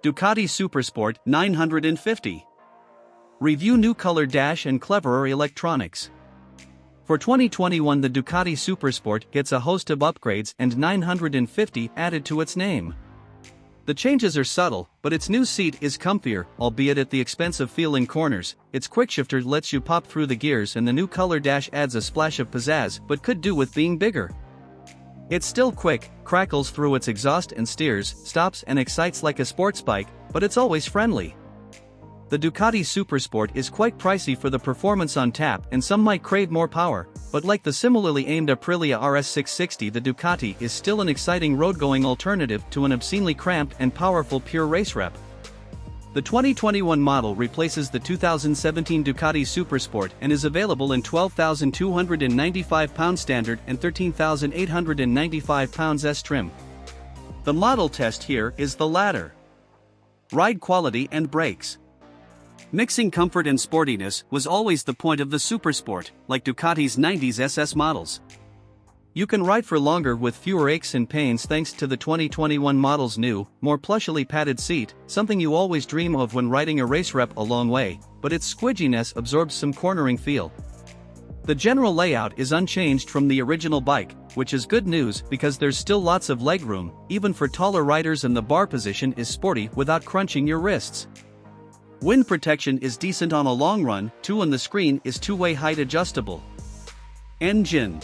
Ducati SuperSport 950. Review new color dash and cleverer electronics. For 2021, the Ducati SuperSport gets a host of upgrades and 950 added to its name. The changes are subtle, but its new seat is comfier, albeit at the expense of feeling corners. Its quickshifter lets you pop through the gears, and the new color dash adds a splash of pizzazz, but could do with being bigger. It's still quick, crackles through its exhaust and steers, stops and excites like a sports bike, but it's always friendly. The Ducati SuperSport is quite pricey for the performance on tap, and some might crave more power, but like the similarly aimed Aprilia RS660 the Ducati is still an exciting road-going alternative to an obscenely cramped and powerful pure race rep. The 2021 model replaces the 2017 Ducati SuperSport and is available in 12,295 pound standard and 13,895 pounds S trim. The model test here is the latter. Ride quality and brakes. Mixing comfort and sportiness was always the point of the SuperSport, like Ducati's 90s SS models. You can ride for longer with fewer aches and pains thanks to the 2021 model's new, more plushily padded seat, something you always dream of when riding a race rep a long way, but its squidginess absorbs some cornering feel. The general layout is unchanged from the original bike, which is good news because there's still lots of legroom, even for taller riders, and the bar position is sporty without crunching your wrists. Wind protection is decent on a long run, too, and the screen is two-way height adjustable. Engine.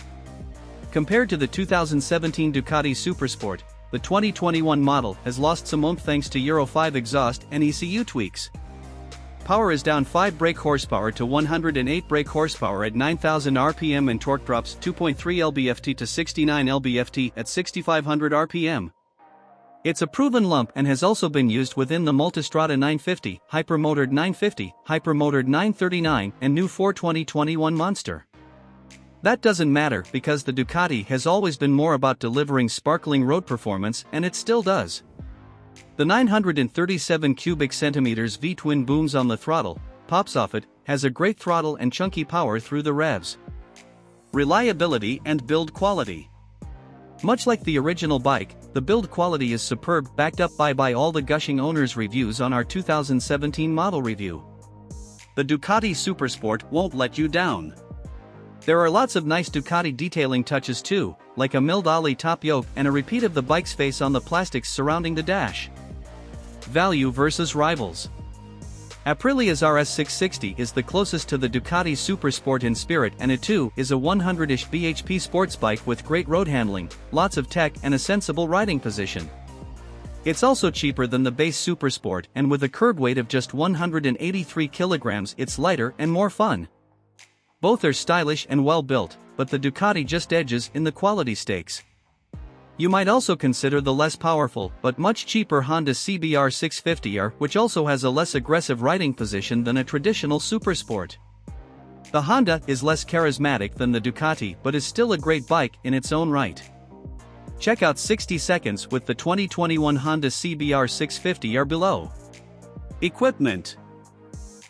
Compared to the 2017 Ducati SuperSport, the 2021 model has lost some oomph thanks to Euro 5 exhaust and ECU tweaks. Power is down 5 brake horsepower to 108 brake horsepower at 9,000 RPM, and torque drops 2.3 lb-ft to 69 lb-ft at 6,500 RPM. It's a proven lump and has also been used within the Multistrada 950, Hypermotored 950, Hypermotored 939, and new 42021 Monster. That doesn't matter because the Ducati has always been more about delivering sparkling road performance, and it still does. The 937 cubic centimeters V-twin booms on the throttle, pops off it, has a great throttle and chunky power through the revs. Reliability and build quality. Much like the original bike, the build quality is superb, backed up by all the gushing owners' reviews on our 2017 model review. The Ducati SuperSport won't let you down. There are lots of nice Ducati detailing touches too, like a milled ollie top yoke and a repeat of the bike's face on the plastics surrounding the dash. Value versus rivals. Aprilia's RS660 is the closest to the Ducati SuperSport in spirit, and it too is a 100-ish bhp sports bike with great road handling, lots of tech, and a sensible riding position. It's also cheaper than the base SuperSport, and with a curb weight of just 183 kilograms, it's lighter and more fun. Both are stylish and well built, but the Ducati just edges in the quality stakes. You might also consider the less powerful, but much cheaper Honda CBR 650R, which also has a less aggressive riding position than a traditional SuperSport. The Honda is less charismatic than the Ducati, but is still a great bike in its own right. Check out 60 seconds with the 2021 Honda CBR 650R below. Equipment.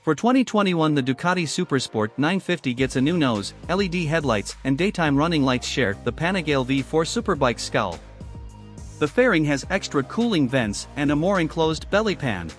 For 2021, the Ducati SuperSport 950 gets a new nose, LED headlights, and daytime running lights share the Panigale V4 Superbike scowl. The fairing has extra cooling vents and a more enclosed belly pan.